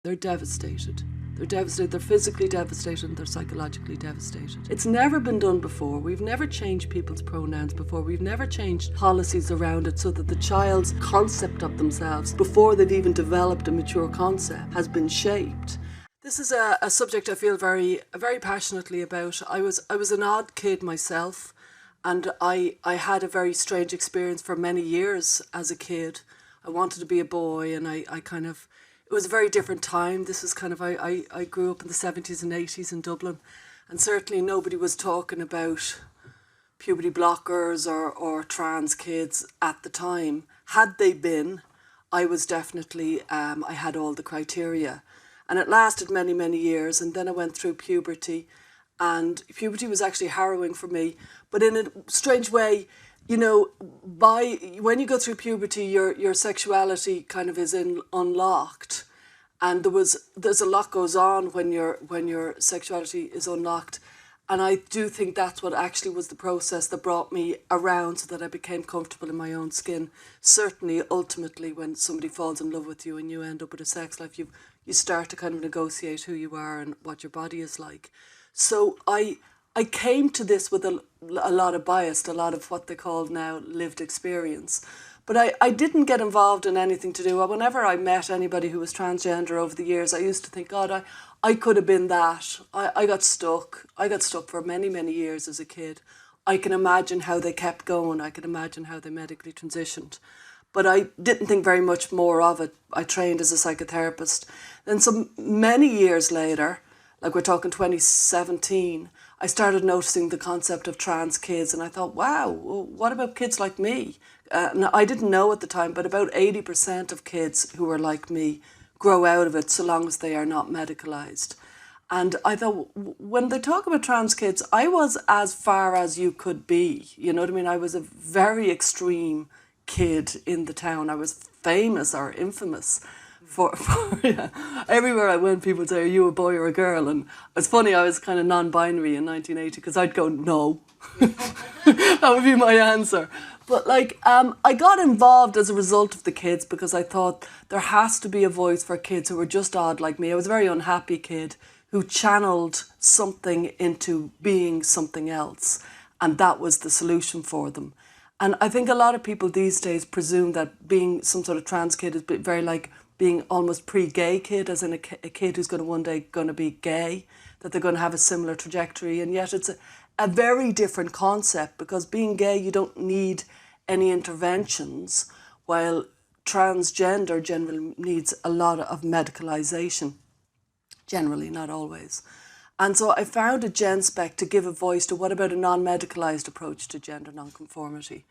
They're devastated. They're devastated, they're physically devastated, and they're psychologically devastated. It's never been done before. We've never changed people's pronouns before. We've never changed policies around it so that the child's concept of themselves, before they've even developed a mature concept, has been shaped. This is a subject I feel very, very passionately about. I was an odd kid myself, and I had a very strange experience for many years as a kid. I wanted to be a boy, and I kind of, it was a very different time. This was kind of, I grew up in the 70s and 80s in Dublin, and certainly nobody was talking about puberty blockers or trans kids at the time. Had they been, I was definitely, I had all the criteria. And it lasted many, many years, and then I went through puberty, and puberty was actually harrowing for me, but in a strange way, you know, when you go through puberty, your sexuality kind of is unlocked, and there's a lot goes on when your sexuality is unlocked, and I do think that's what actually was the process that brought me around, so that I became comfortable in my own skin. Certainly, ultimately, when somebody falls in love with you and you end up with a sex life, you start to kind of negotiate who you are and what your body is like. So I came to this with a lot of bias, a lot of what they call now lived experience. But I didn't get involved in anything to do. Whenever I met anybody who was transgender over the years, I used to think, God, I could have been that. I got stuck. I got stuck for many, many years as a kid. I can imagine how they kept going. I can imagine how they medically transitioned. But I didn't think very much more of it. I trained as a psychotherapist. Then some many years later, like we're talking 2017, I started noticing the concept of trans kids, and I thought, wow, well, what about kids like me? Now, I didn't know at the time, but about 80% of kids who are like me grow out of it so long as they are not medicalised. And I thought, when they talk about trans kids, I was as far as you could be. You know what I mean? I was a very extreme kid in the town. I was famous or infamous for yeah. Everywhere I went, people would say, are you a boy or a girl? And it's funny, I was kind of non-binary in 1980 because I'd go, no. That would be my answer. But I got involved as a result of the kids because I thought there has to be a voice for kids who were just odd like me. I was a very unhappy kid who channeled something into being something else, and that was the solution for them. And I think a lot of people these days presume that being some sort of trans kid is very like being almost pre-gay kid, as in a kid who's going to one day going to be gay, that they're going to have a similar trajectory. And yet it's a very different concept, because being gay, you don't need any interventions, while transgender generally needs a lot of medicalisation. Generally, not always. And so I founded GenSpec to give a voice to what about a non-medicalised approach to gender nonconformity?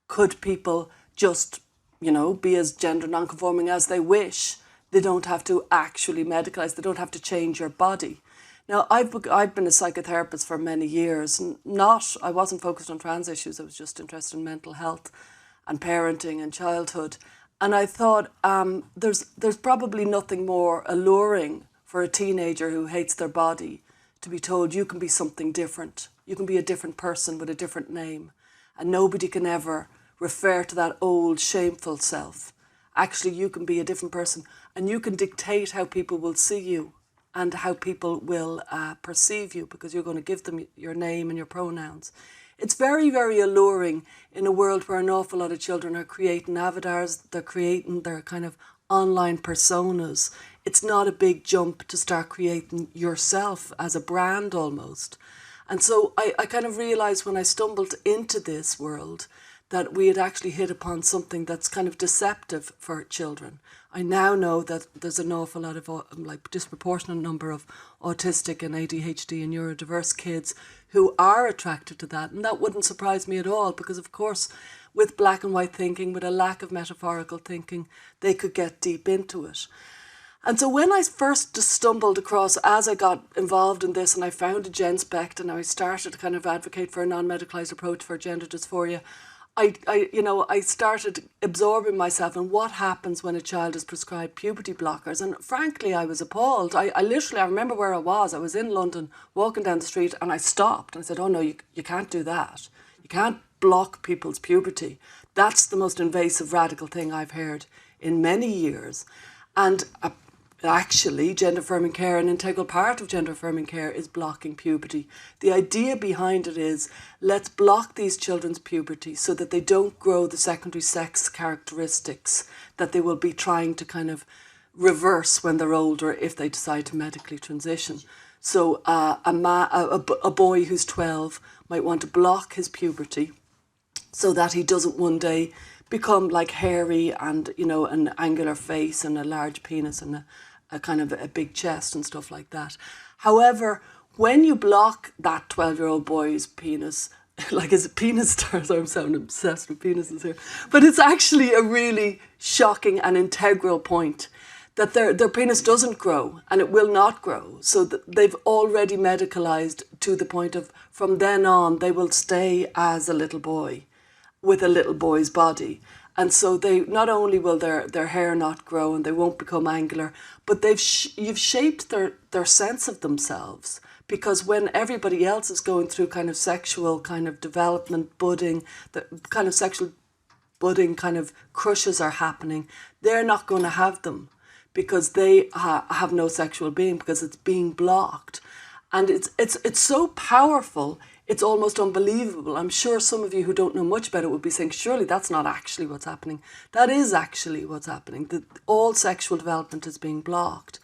Could people just, be as gender nonconforming as they wish? They don't have to actually medicalise. They don't have to change your body. Now, I've been a psychotherapist for many years. I wasn't focused on trans issues. I was just interested in mental health and parenting and childhood. And I thought there's probably nothing more alluring for a teenager who hates their body to be told you can be something different. You can be a different person with a different name. And nobody can ever refer to that old shameful self. Actually, you can be a different person, and you can dictate how people will see you and how people will perceive you, because you're going to give them your name and your pronouns. It's very, very alluring in a world where an awful lot of children are creating avatars, they're creating their kind of online personas. It's not a big jump to start creating yourself as a brand almost. And so I kind of realised when I stumbled into this world that we had actually hit upon something that's kind of deceptive for children. I now know that there's an awful lot of disproportionate number of autistic and ADHD and neurodiverse kids who are attracted to that. And that wouldn't surprise me at all, because of course, with black and white thinking, with a lack of metaphorical thinking, they could get deep into it. And so when I first stumbled across, as I got involved in this and I founded GenSpec and I started to kind of advocate for a non-medicalised approach for gender dysphoria, I started absorbing myself in what happens when a child is prescribed puberty blockers. And frankly, I was appalled. I remember where I was. I was in London walking down the street and I stopped and I said, oh no, you can't do that. You can't block people's puberty. That's the most invasive, radical thing I've heard in many years. And actually gender-affirming care, an integral part of gender-affirming care is blocking puberty. The idea behind it is, let's block these children's puberty so that they don't grow the secondary sex characteristics that they will be trying to kind of reverse when they're older if they decide to medically transition. So a boy who's 12 might want to block his puberty so that he doesn't one day become like hairy and, you know, an angular face and a large penis and a kind of a big chest and stuff like that. However, when you block that 12-year-old boy's penis, like his penis stars, I'm sounding obsessed with penises here, but it's actually a really shocking and integral point that their penis doesn't grow and it will not grow. So they've already medicalized to the point of from then on, they will stay as a little boy with a little boy's body. And so they not only will their hair not grow and they won't become angular, but you've shaped their sense of themselves. Because when everybody else is going through kind of sexual kind of development, budding, the kind of sexual budding kind of crushes are happening, they're not going to have them because they have no sexual being because it's being blocked. And it's so powerful, it's almost unbelievable. I'm sure some of you who don't know much about it would be saying, surely that's not actually what's happening. That is actually what's happening. That all sexual development is being blocked.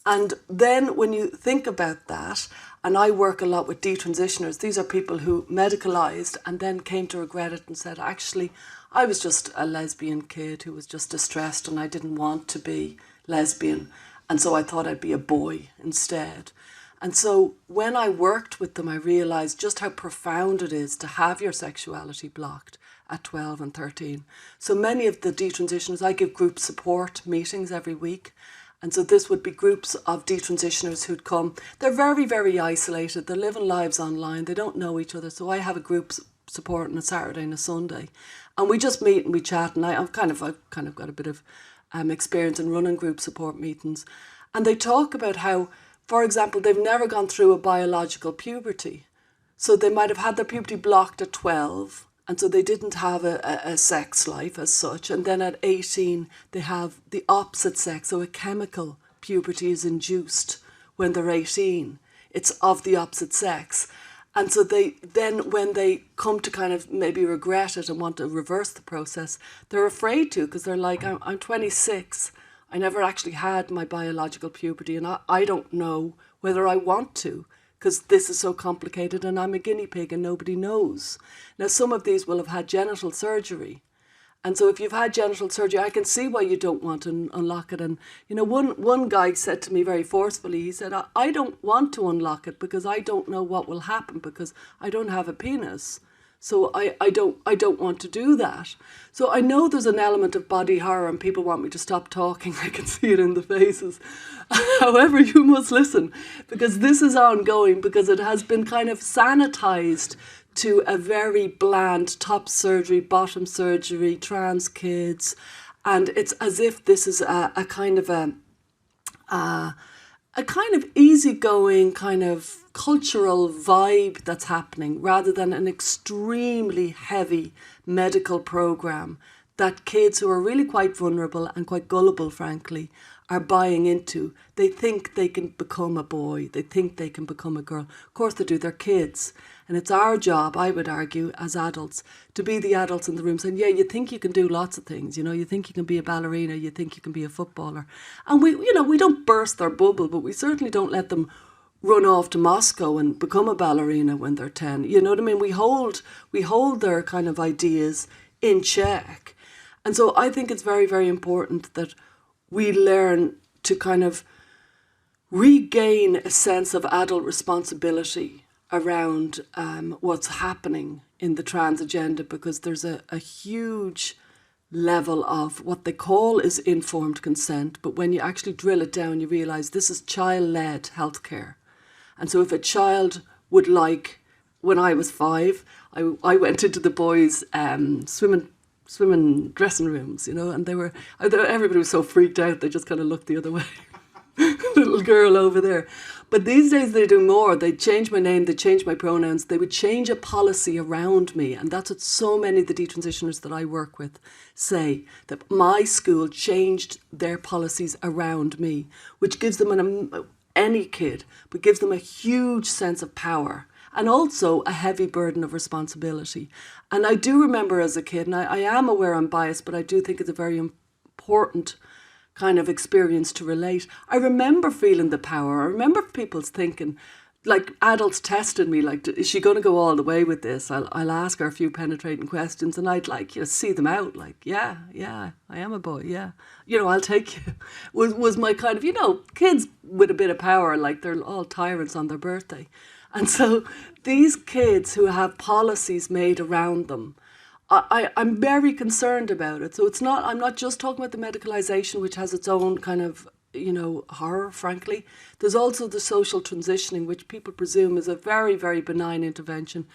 And then when you think about that, and I work a lot with detransitioners, these are people who medicalized and then came to regret it and said, actually, I was just a lesbian kid who was just distressed and I didn't want to be lesbian. And so I thought I'd be a boy instead. And so when I worked with them, I realized just how profound it is to have your sexuality blocked at 12 and 13. So many of the detransitioners, I give group support meetings every week. And so this would be groups of detransitioners who'd come. They're very, very isolated. They're living lives online. They don't know each other. So I have a group support on a Saturday and a Sunday. And we just meet and we chat. And I've kind of got a bit of experience in running group support meetings. And they talk about how, for example, they've never gone through a biological puberty. So they might have had their puberty blocked at 12. And so they didn't have a sex life as such. And then at 18, they have the opposite sex. So a chemical puberty is induced when they're 18. It's of the opposite sex. And so when they come to kind of maybe regret it and want to reverse the process, they're afraid to because they're like, I'm 26. I never actually had my biological puberty and I don't know whether I want to because this is so complicated and I'm a guinea pig and nobody knows. Now, some of these will have had genital surgery. And so if you've had genital surgery, I can see why you don't want to unlock it. And, you know, one guy said to me very forcefully, he said, I don't want to unlock it because I don't know what will happen because I don't have a penis. So I don't want to do that. So I know there's an element of body horror and people want me to stop talking. I can see it in the faces. However, you must listen because this is ongoing because it has been kind of sanitized to a very bland top surgery, bottom surgery, trans kids. And it's as if this is a kind of easygoing kind of cultural vibe that's happening rather than an extremely heavy medical program that kids who are really quite vulnerable and quite gullible, frankly, are buying into. They think they can become a boy. They think they can become a girl. Of course they do. They're kids. And it's our job, I would argue, as adults, to be the adults in the room saying, yeah, you think you can do lots of things. You know, you think you can be a ballerina. You think you can be a footballer. And we don't burst their bubble, but we certainly don't let them run off to Moscow and become a ballerina when they're 10. You know what I mean? We hold their kind of ideas in check. And so I think it's very, very important that we learn to kind of regain a sense of adult responsibility around what's happening in the trans agenda, because there's a huge level of what they call is informed consent. But when you actually drill it down, you realise this is child-led healthcare. And so if a child would like, when I was 5, I went into the boys' swimming dressing rooms, you know, and everybody was so freaked out, they just kind of looked the other way. Little girl over there. But these days they do more. They change my name, they change my pronouns, they would change a policy around me. And that's what so many of the detransitioners that I work with say, that my school changed their policies around me, which gives them, any kid, but gives them a huge sense of power and also a heavy burden of responsibility. And I do remember as a kid, and I am aware I'm biased, but I do think it's a very important kind of experience to relate. I remember feeling the power. I remember people thinking, like adults tested me, like, is she going to go all the way with this? I'll ask her a few penetrating questions and I'd like, see them out. Like, yeah, I am a boy, yeah. I'll take you. Was my kind of, kids with a bit of power, like they're all tyrants on their birthday. And so these kids who have policies made around them, I'm very concerned about it. So I'm not just talking about the medicalisation, which has its own kind of, horror, frankly. There's also the social transitioning, which people presume is a very, very benign intervention.